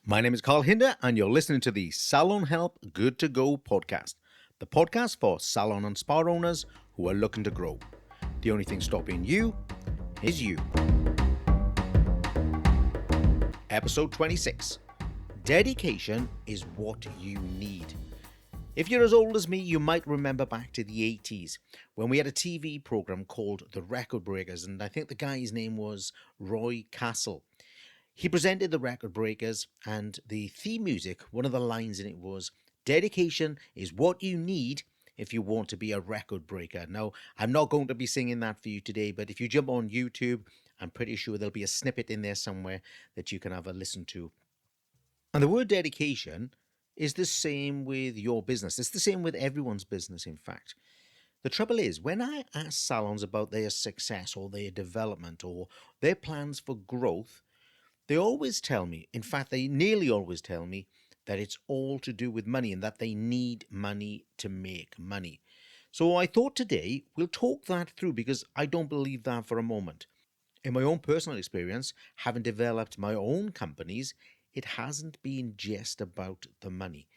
My name is Carl Hinder, and you're listening to the Salon Help Good to Go podcast, the podcast for salon and spa owners who are looking to grow. The only thing stopping you is you. Episode 26. Dedication is what you need. If you're as old as me, you might remember back to the 80s when we had a TV program called The Record Breakers, and I think the guy's name was Roy Castle. He presented the Record Breakers, and the theme music, one of the lines in it was, "Dedication is what you need if you want to be a record breaker." Now, I'm not going to be singing that for you today, but if you jump on YouTube, I'm pretty sure there'll be a snippet in there somewhere that you can have a listen to. And the word dedication is the same with your business. It's the same with everyone's business, in fact. The trouble is, when I ask salons about their success or their development or their plans for growth, they always tell me, in fact, they nearly always tell me, that it's all to do with money and that they need money to make money. So I thought today we'll talk that through because I don't believe that for a moment. In my own personal experience, having developed my own companies, it hasn't been just about the money.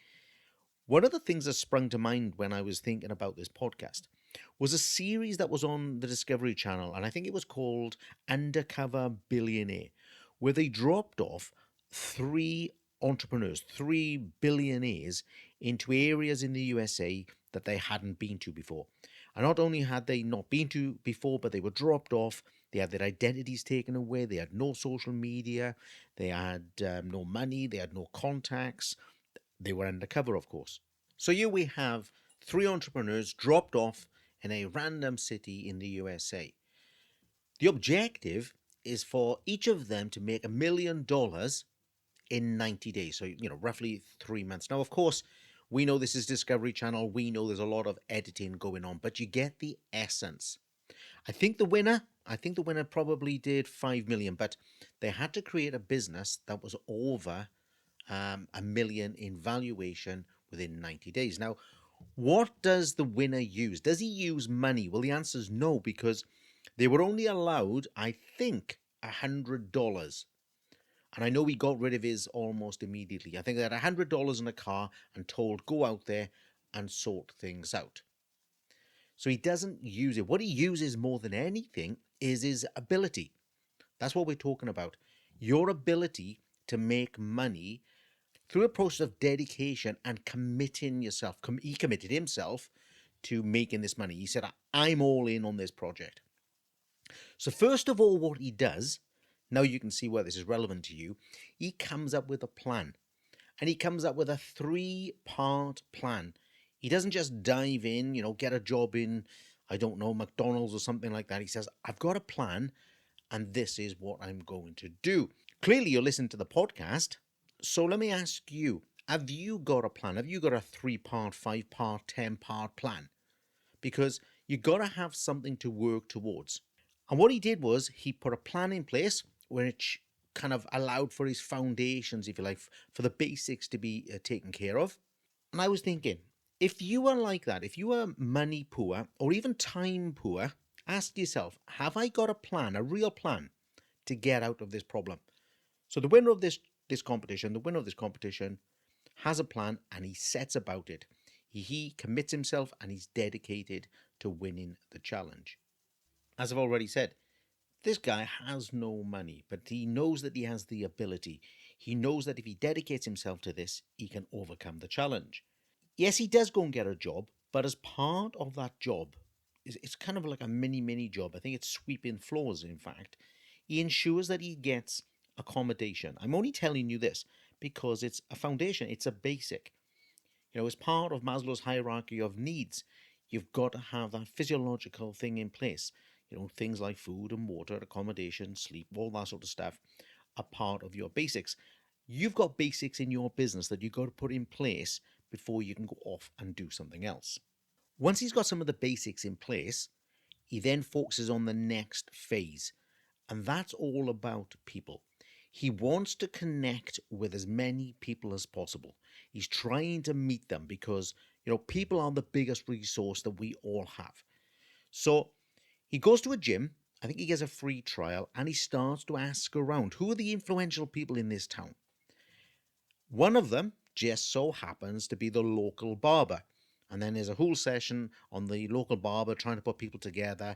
One of the things that sprung to mind when I was thinking about this podcast was a series that was on the Discovery Channel, and I think it was called Undercover Billionaire, where they dropped off three entrepreneurs, three billionaires, into areas in the USA that they hadn't been to before. And not only had they not been to before, but they were dropped off. They had their identities taken away. They had no social media. They had no money. They had no contacts. They were undercover, of course. So here we have three entrepreneurs dropped off in a random city in the USA. The objective is for each of them to make $1 million in 90 days. So, roughly 3 months. Now, of course, we know this is Discovery Channel. We know there's a lot of editing going on, but you get the essence. I think the winner probably did 5 million, but they had to create a business that was over $1 million in valuation within 90 days. Now, what does the winner use? Does he use money? Well, the answer is no, because they were only allowed, I think, $100. And I know he got rid of his almost immediately. I think they had $100 in a car and told, go out there and sort things out. So he doesn't use it. What he uses more than anything is his ability. That's what we're talking about. Your ability to make money through a process of dedication and committing yourself. He committed himself to making this money. He said, I'm all in on this project. So first of all, what he does, now you can see why this is relevant to you, he comes up with a plan. And he comes up with a 3-part plan. He doesn't just dive in, get a job in, I don't know, McDonald's or something like that. He says, I've got a plan and this is what I'm going to do. Clearly, you're listening to the podcast. So let me ask you, have you got a plan? Have you got a 3-part, 5-part, 10-part plan? Because you got to have something to work towards. And what he did was he put a plan in place which kind of allowed for his foundations, if you like, for the basics to be taken care of. And I was thinking, if you are like that, if you are money poor or even time poor, ask yourself, have I got a plan, a real plan to get out of this problem? So the winner of this competition has a plan and he sets about it. He commits himself and he's dedicated to winning the challenge. As I've already said, this guy has no money, but he knows that he has the ability. He knows that if he dedicates himself to this, he can overcome the challenge. Yes, he does go and get a job, but as part of that job, it's kind of like a mini job. I think it's sweeping floors, in fact. He ensures that he gets accommodation. I'm only telling you this because it's a foundation, it's a basic. As part of Maslow's hierarchy of needs, you've got to have that physiological thing in place. Things like food and water, accommodation, sleep, all that sort of stuff are part of your basics. You've got basics in your business that you've got to put in place before you can go off and do something else. Once he's got some of the basics in place, he then focuses on the next phase. And that's all about people. He wants to connect with as many people as possible. He's trying to meet them because, people are the biggest resource that we all have. So he goes to a gym. I think he gets a free trial and he starts to ask around, who are the influential people in this town? One of them just so happens to be the local barber. And then there's a whole session on the local barber trying to put people together.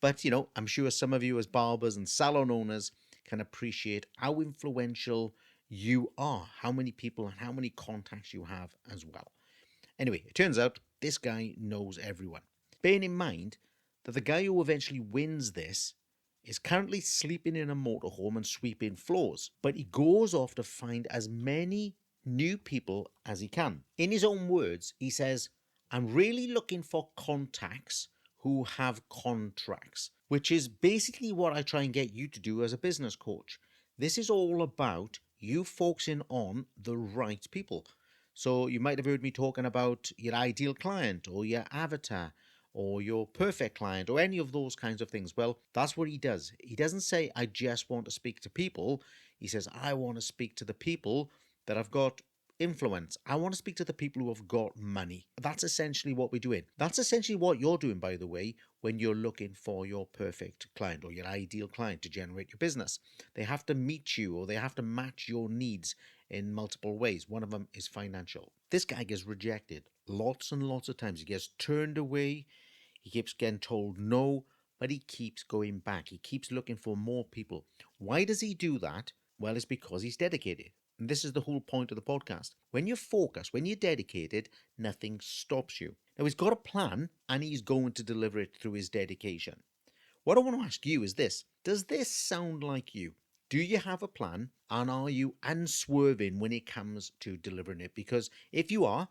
But, I'm sure some of you as barbers and salon owners can appreciate how influential you are, how many people and how many contacts you have as well. Anyway, it turns out this guy knows everyone. Bearing in mind that the guy who eventually wins this is currently sleeping in a motorhome and sweeping floors, but he goes off to find as many new people as he can. In his own words, he says, I'm really looking for contacts who have contracts, which is basically what I try and get you to do as a business coach. This is all about you focusing on the right people. So you might have heard me talking about your ideal client or your avatar or your perfect client or any of those kinds of things. Well, that's what he does. He doesn't say, I just want to speak to people. He says, I want to speak to the people that have got influence. I want to speak to the people who have got money. That's essentially what we're doing. That's essentially what you're doing, by the way, when you're looking for your perfect client or your ideal client to generate your business. They have to meet you or they have to match your needs in multiple ways. One of them is financial. This guy gets rejected lots and lots of times. He gets turned away. He keeps getting told no, but he keeps going back. He keeps looking for more people. Why does he do that? Well, it's because he's dedicated. And this is the whole point of the podcast. When you're focused, when you're dedicated, nothing stops you. Now, he's got a plan and he's going to deliver it through his dedication. What I want to ask you is this. Does this sound like you? Do you have a plan and are you unswerving when it comes to delivering it? Because if you are,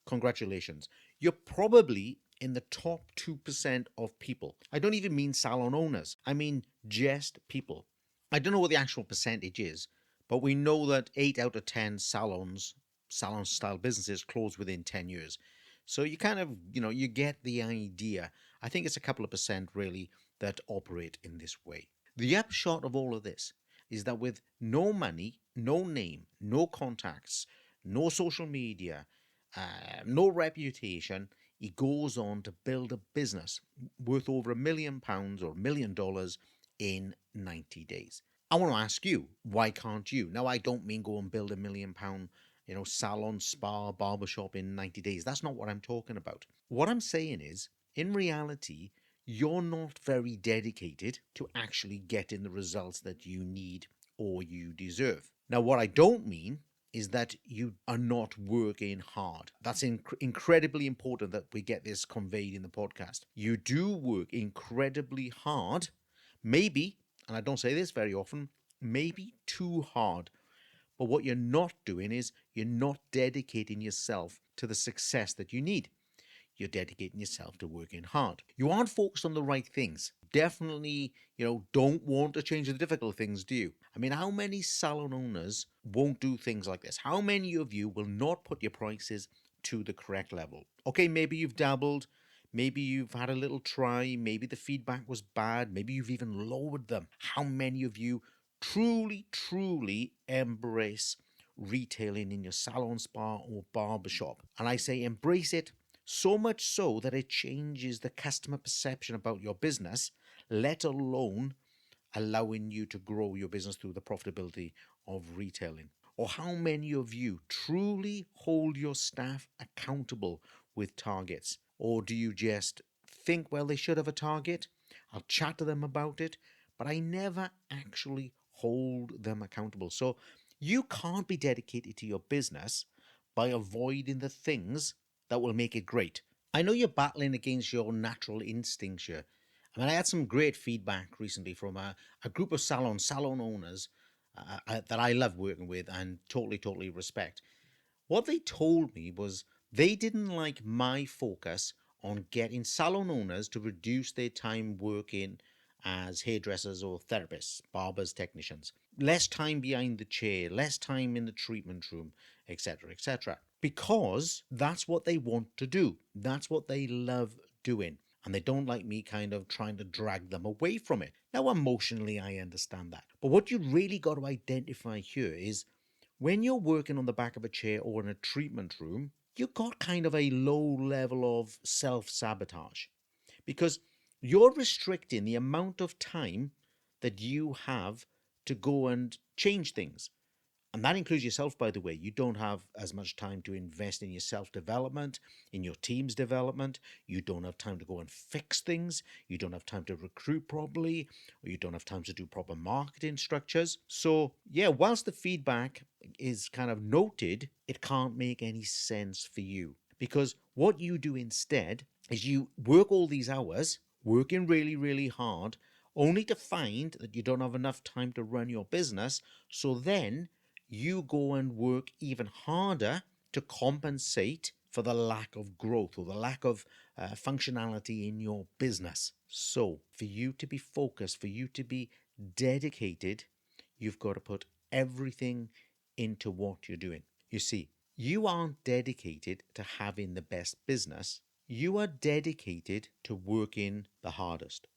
congratulations. You're probably in the top 2% of people. I don't even mean salon owners. I mean just people. I don't know what the actual percentage is, but we know that 8 out of 10 salon style businesses close within 10 years. So you kind of, you get the idea. I think it's a couple of percent really that operate in this way. The upshot of all of this is that with no money, no name, no contacts, no social media, no reputation, he goes on to build a business worth over £1 million or $1 million in 90 days. I want to ask you, why can't you? Now, I don't mean go and build £1 million, salon, spa, barbershop in 90 days. That's not what I'm talking about. What I'm saying is, in reality, you're not very dedicated to actually getting the results that you need or you deserve. Now, what I don't mean is that you are not working hard. That's incredibly important that we get this conveyed in the podcast. You do work incredibly hard, maybe, and I don't say this very often, maybe too hard. But what you're not doing is you're not dedicating yourself to the success that you need. You're dedicating yourself to working hard. You aren't focused on the right things. Definitely, don't want to change the difficult things, do you? I mean, how many salon owners won't do things like this? How many of you will not put your prices to the correct level? Okay, maybe you've dabbled. Maybe you've had a little try. Maybe the feedback was bad. Maybe you've even lowered them. How many of you truly, truly embrace retailing in your salon, spa, or barbershop? And I say embrace it so much so that it changes the customer perception about your business, let alone allowing you to grow your business through the profitability of retailing. Or how many of you truly hold your staff accountable with targets? Or do you just think, well, they should have a target? I'll chat to them about it, but I never actually hold them accountable. So you can't be dedicated to your business by avoiding the things that will make it great. I know you're battling against your natural instincts here. I mean, I had some great feedback recently from a group of salon owners that I love working with and totally respect. What they told me was they didn't like my focus on getting salon owners to reduce their time working as hairdressers or therapists, barbers, technicians. Less time behind the chair, less time in the treatment room, etc., etc. Because that's what they want to do. That's what they love doing. And they don't like me kind of trying to drag them away from it. Now, emotionally, I understand that. But what you really got to identify here is when you're working on the back of a chair or in a treatment room, you've got kind of a low level of self-sabotage because you're restricting the amount of time that you have to go and change things. And that includes yourself, by the way. You don't have as much time to invest in your self-development, in your team's development. You don't have time to go and fix things. You don't have time to recruit properly, or you don't have time to do proper marketing structures. So yeah, whilst the feedback is kind of noted, it can't make any sense for you, because what you do instead is you work all these hours, working really, really hard, only to find that you don't have enough time to run your business. So then you go and work even harder to compensate for the lack of growth or the lack of functionality in your business. So for you to be focused, for you to be dedicated, you've got to put everything into what you're doing. You see, you aren't dedicated to having the best business. You are dedicated to working the hardest.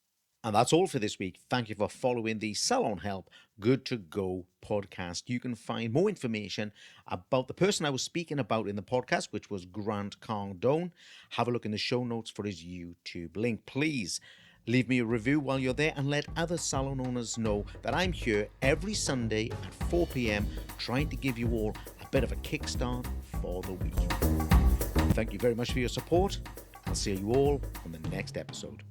And that's all for this week. Thank you for following the Salon Help Good to Go podcast. You can find more information about the person I was speaking about in the podcast, which was Grant Cardone. Have a look in the show notes for his YouTube link. Please leave me a review while you're there and let other salon owners know that I'm here every Sunday at 4 p.m. trying to give you all a bit of a kickstart for the week. Thank you very much for your support. I'll see you all on the next episode.